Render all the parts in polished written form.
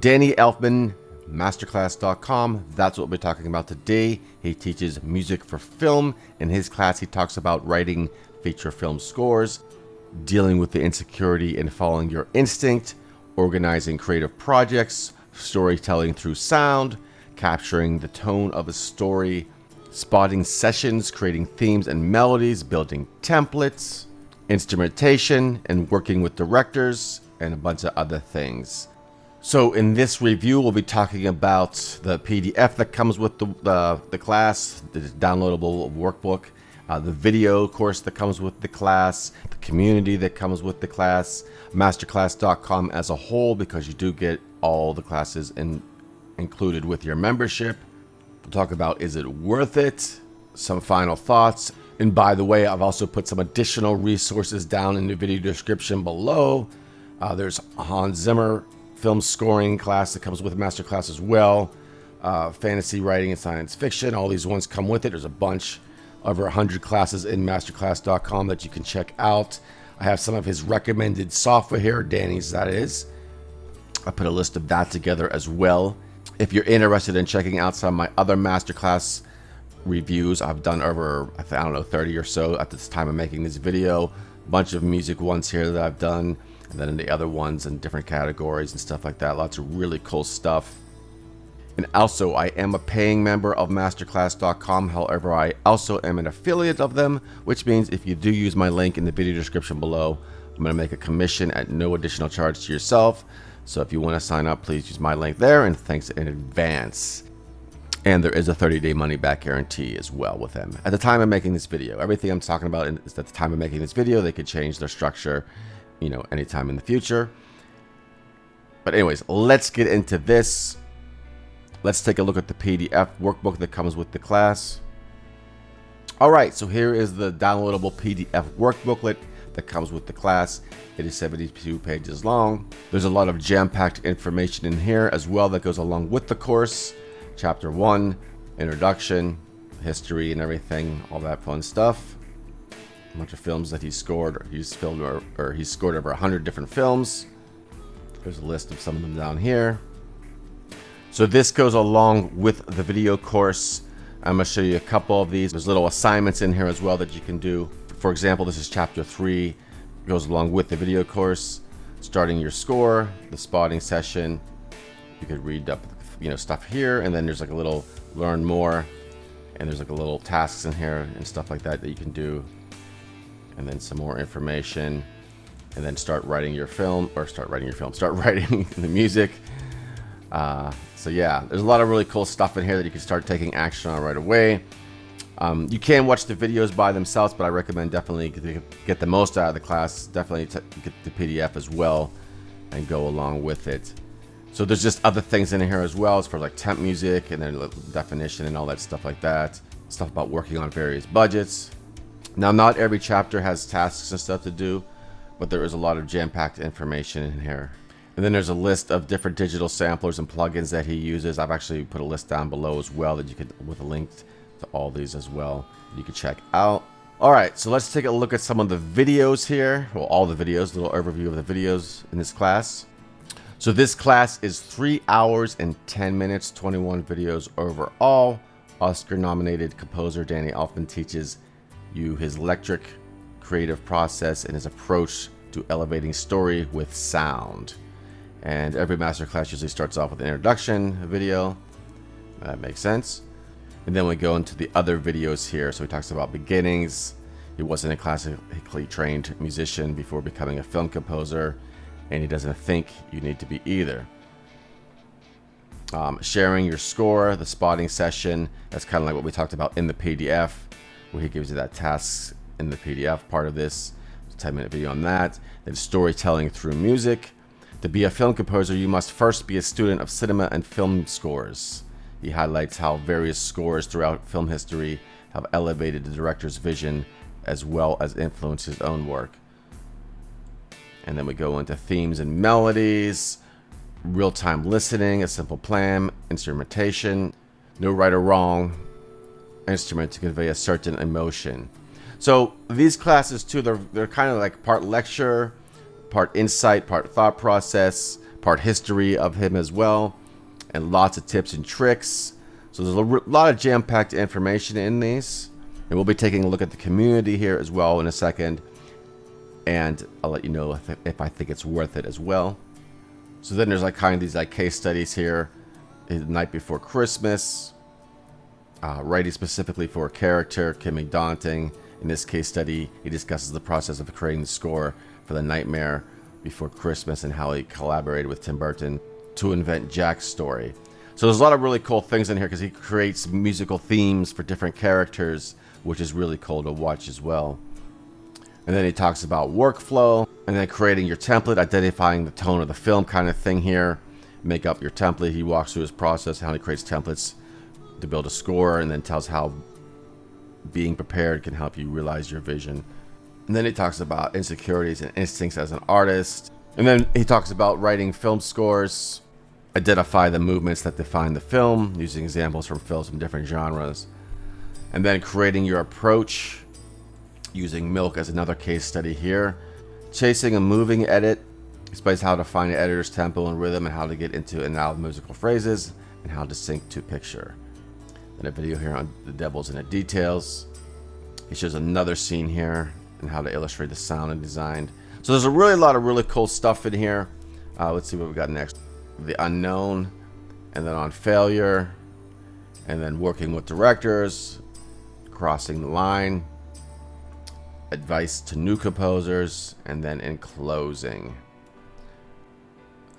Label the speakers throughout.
Speaker 1: Danny Elfman Masterclass.com. That's what we're talking about today. He teaches music for film. In his class, he talks about writing feature film scores, dealing with the insecurity and following your instinct, organizing creative projects, storytelling through sound, capturing the tone of a story, spotting sessions, creating themes and melodies, building templates, instrumentation, and working with directors, and a bunch of other things. So in this review, we'll be talking about the PDF that comes with the class, the downloadable workbook, the video course that comes with the class, the community that comes with the class, masterclass.com as a whole, because you do get all the classes included with your membership. We'll talk about, is it worth it? Some final thoughts. And by the way, I've also put some additional resources down in the video description below. There's Hans Zimmer film scoring class that comes with Masterclass as well. Fantasy writing and science fiction. All these ones come with it. There's a bunch, over 100 classes in masterclass.com that you can check out. I have some of his recommended software here, Danny's that is. I put a list of that together as well. If you're interested in checking out some of my other Masterclass reviews, I've done over, I don't know, 30 or so at this time of making this video. A bunch of music ones here that I've done, and then in the other ones in different categories and stuff like that. Lots of really cool stuff. And also, I am a paying member of masterclass.com. However, I also am an affiliate of them, which means if you do use my link in the video description below, I'm going to make a commission at no additional charge to yourself. So if you want to sign up, please use my link there, and thanks in advance. And there is a 30-day money-back guarantee as well with them. At the time of making this video, everything I'm talking about is at the time of making this video. They could change their structure, you know, anytime in the future. But anyways, let's get into this. Let's take a look at the PDF workbook that comes with the class. All right, so here is the downloadable PDF workbooklet that comes with the class. It is 72 pages long. There's a lot of jam-packed information in here as well that goes along with the course. Chapter 1, introduction, history and everything, all that fun stuff. A bunch of films that he scored. He's scored over 100 different films. There's a list of some of them down here. So this goes along with the video course. I'm going to show you a couple of these. There's little assignments in here as well that you can do. For example, this is chapter 3. It goes along with the video course. Starting your score, the spotting session. You could read up, you know, stuff here, and then there's like a little learn more, and there's like a little tasks in here and stuff like that that you can do, and then some more information, and then start writing the music. So yeah, there's a lot of really cool stuff in here that you can start taking action on right away. You can watch the videos by themselves, but I recommend definitely get the most out of the class. Definitely get the PDF as well and go along with it. So there's just other things in here as well, as far as like temp music and then definition and all that stuff like that. Stuff about working on various budgets. Now, not every chapter has tasks and stuff to do, but there is a lot of jam-packed information in here. And then there's a list of different digital samplers and plugins that he uses. I've actually put a list down below as well that you could, with a link to all these as well, you can check out. All right, so let's take a look at some of the videos here. Well, all the videos, a little overview of the videos in this class. So this class is 3 hours and 10 minutes, 21 videos overall. Oscar-nominated composer Danny Elfman teaches you his electric creative process and his approach to elevating story with sound. And every masterclass usually starts off with an introduction video. That makes sense. And then we go into the other videos here. So he talks about beginnings. He wasn't a classically trained musician before becoming a film composer, and he doesn't think you need to be either. Sharing your score, the spotting session. That's kind of like what we talked about in the PDF, where he gives you that task in the PDF part of this. 10-minute video on that. Then storytelling through music. To be a film composer, you must first be a student of cinema and film scores. He highlights how various scores throughout film history have elevated the director's vision as well as influenced his own work. And then we go into themes and melodies, real-time listening, a simple plan, instrumentation, no right or wrong instrument to convey a certain emotion. So these classes too, they're kind of like part lecture, part insight, part thought process, part part history of him as well, and lots of tips and tricks. So there's a lot of jam-packed information in these, and we'll be taking a look at the community here as well in a second, and I'll let you know if I think it's worth it as well. So then there's like kind of these like case studies here. The Night Before Christmas, writing specifically for a character can be daunting. In this case study, he discusses the process of creating the score for The Nightmare Before Christmas and how he collaborated with Tim Burton to invent Jack's story. So there's a lot of really cool things in here because he creates musical themes for different characters, which is really cool to watch as well. And then he talks about workflow, and then creating your template, identifying the tone of the film kind of thing here. Make up your template. He walks through his process, how he creates templates to build a score, and then tells how being prepared can help you realize your vision. And then he talks about insecurities and instincts as an artist. And then he talks about writing film scores, identify the movements that define the film, using examples from films from different genres. And then creating your approach, using Milk as another case study here. Chasing a moving edit, explains how to find an editor's tempo and rhythm and how to get into and out of musical phrases and how to sync to picture. Then a video here on the devils and the details. He shows another scene here and how to illustrate the sound and design. So there's a lot of really cool stuff in here. Let's see what we got next. The unknown, and then on failure, and then working with directors, crossing the line, advice to new composers, and then in closing.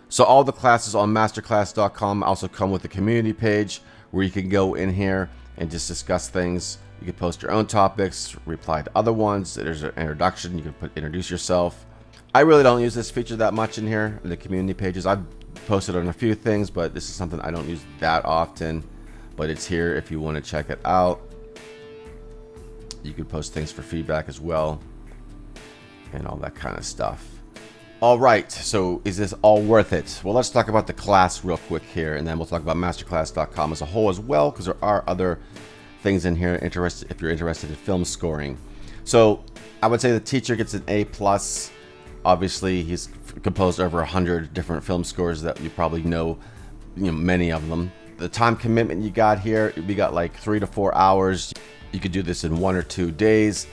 Speaker 1: So all the classes on masterclass.com also come with a community page where you can go in here and just discuss things. You can post your own topics, reply to other ones. There's an introduction. You can introduce yourself. I really don't use this feature that much in here in the community pages. I've posted on a few things, but this is something I don't use that often. But it's here if you want to check it out. You can post things for feedback as well and all that kind of stuff. All right, so is this all worth it? Well, let's talk about the class real quick here, and then we'll talk about masterclass.com as a whole as well, because there are other things in here if you're interested in film scoring. So I would say the teacher gets an A+. Obviously, he's composed over 100 different film scores that you probably know, many of them. The time commitment you got here, we got like 3 to 4 hours. You could do this in 1 or 2 days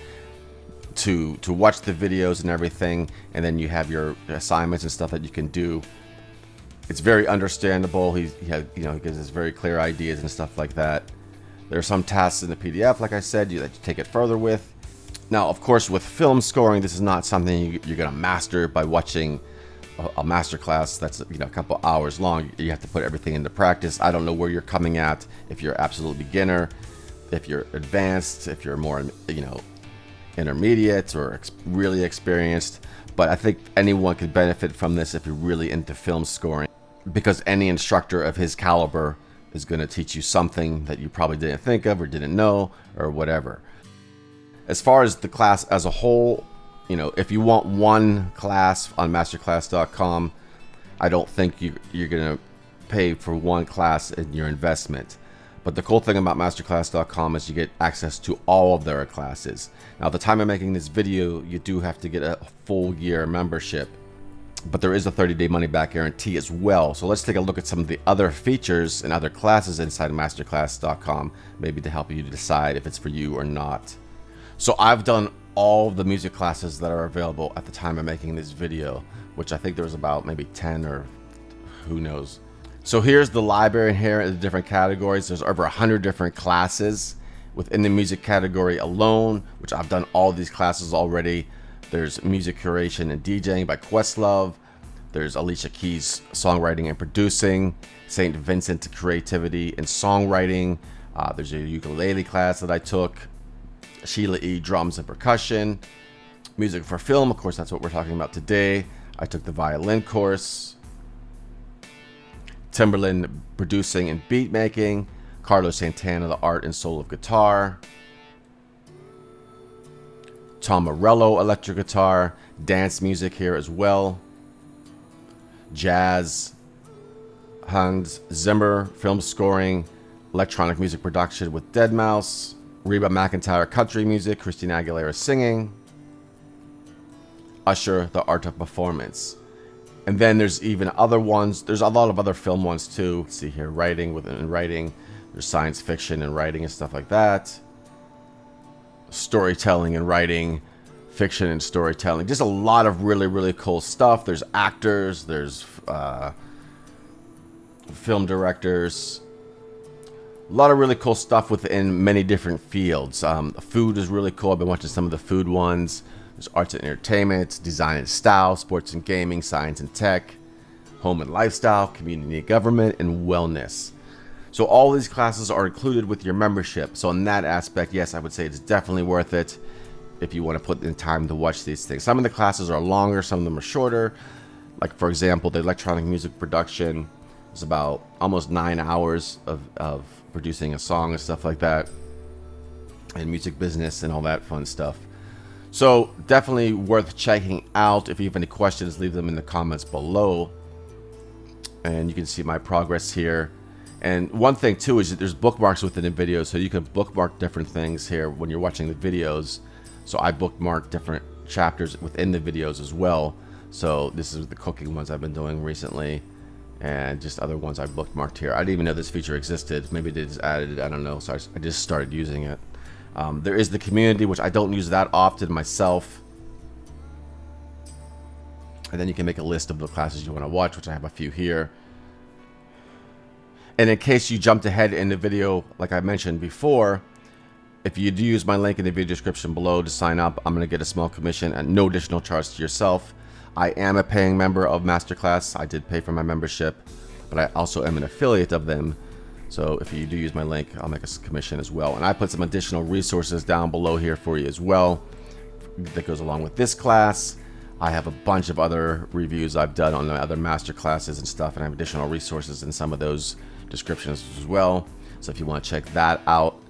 Speaker 1: to watch the videos and everything, and then you have your assignments and stuff that you can do. It's very understandable. He gives us very clear ideas and stuff like that. There are some tasks in the PDF, like I said, that you take it further with. Now, of course, with film scoring, this is not something you're going to master by watching a masterclass that's a couple hours long. You have to put everything into practice. I don't know where you're coming at, if you're absolute beginner, if you're advanced, if you're more intermediate or really experienced, but I think anyone could benefit from this if you're really into film scoring, because any instructor of his caliber is going to teach you something that you probably didn't think of or didn't know or whatever. As far as the class as a whole, if you want one class on masterclass.com, I don't think you're going to pay for one class in your investment. But the cool thing about masterclass.com is you get access to all of their classes. Now, at the time of making this video, you do have to get a full year membership, but there is a 30-day money-back guarantee as well. So let's take a look at some of the other features and other classes inside of masterclass.com, maybe to help you decide if it's for you or not. So I've done all the music classes that are available at the time of making this video, which I think there was about maybe 10 or who knows. So here's the library here in the different categories. There's over 100 different classes within the music category alone, which I've done all these classes already. There's music curation and DJing by Questlove. There's Alicia Keys songwriting and producing, St. Vincent creativity and songwriting. There's a ukulele class that I took, Sheila E. drums and percussion, music for film. Of course, that's what we're talking about today. I took the violin course. Timberland producing and beat making, Carlos Santana, the art and soul of guitar, Tom Morello, electric guitar, dance music here as well, jazz, Hans Zimmer, film scoring, electronic music production with Deadmau5, Reba McEntire, country music, Christina Aguilera singing, Usher, the art of performance. And then there's even other ones. There's a lot of other film ones too. Let's see here, writing within writing. There's science fiction and writing and stuff like that. Storytelling and writing, fiction and storytelling. Just a lot of really, really cool stuff. There's actors. There's film directors. A lot of really cool stuff within many different fields. Food is really cool. I've been watching some of the food ones. There's arts and entertainment, design and style, sports and gaming, science and tech, home and lifestyle, community and government, and wellness. So all these classes are included with your membership. So in that aspect, yes, I would say it's definitely worth it if you want to put in time to watch these things. Some of the classes are longer, some of them are shorter. Like, for example, the electronic music production is about almost 9 hours of producing a song and stuff like that, and music business and all that fun stuff. So definitely worth checking out. If you have any questions, leave them in the comments below. And you can see my progress here. And one thing too is that there's bookmarks within the video, so you can bookmark different things here when you're watching the videos. So I bookmark different chapters within the videos as well. So this is the cooking ones I've been doing recently, and just other ones I bookmarked here. I didn't even know this feature existed. Maybe they just added it, I don't know. So I just started using it. There is the community, which I don't use that often myself. And then you can make a list of the classes you want to watch, which I have a few here. And in case you jumped ahead in the video, like I mentioned before, if you do use my link in the video description below to sign up, I'm going to get a small commission at no additional charge to yourself. I am a paying member of Masterclass. I did pay for my membership, but I also am an affiliate of them. So if you do use my link, I'll make a commission as well. And I put some additional resources down below here for you as well that goes along with this class. I have a bunch of other reviews I've done on the other master classes and stuff, and I have additional resources in some of those descriptions as well. So if you want to check that out.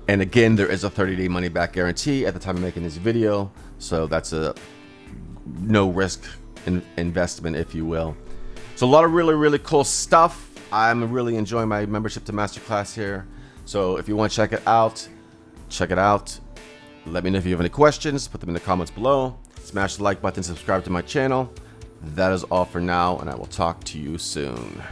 Speaker 1: And again, there is a 30-day money-back guarantee at the time of making this video. So that's a no-risk investment, if you will. So a lot of really, really cool stuff. I'm really enjoying my membership to Masterclass here. So if you want to check it out, check it out. Let me know if you have any questions. Put them in the comments below. Smash the like button, subscribe to my channel. That is all for now, and I will talk to you soon.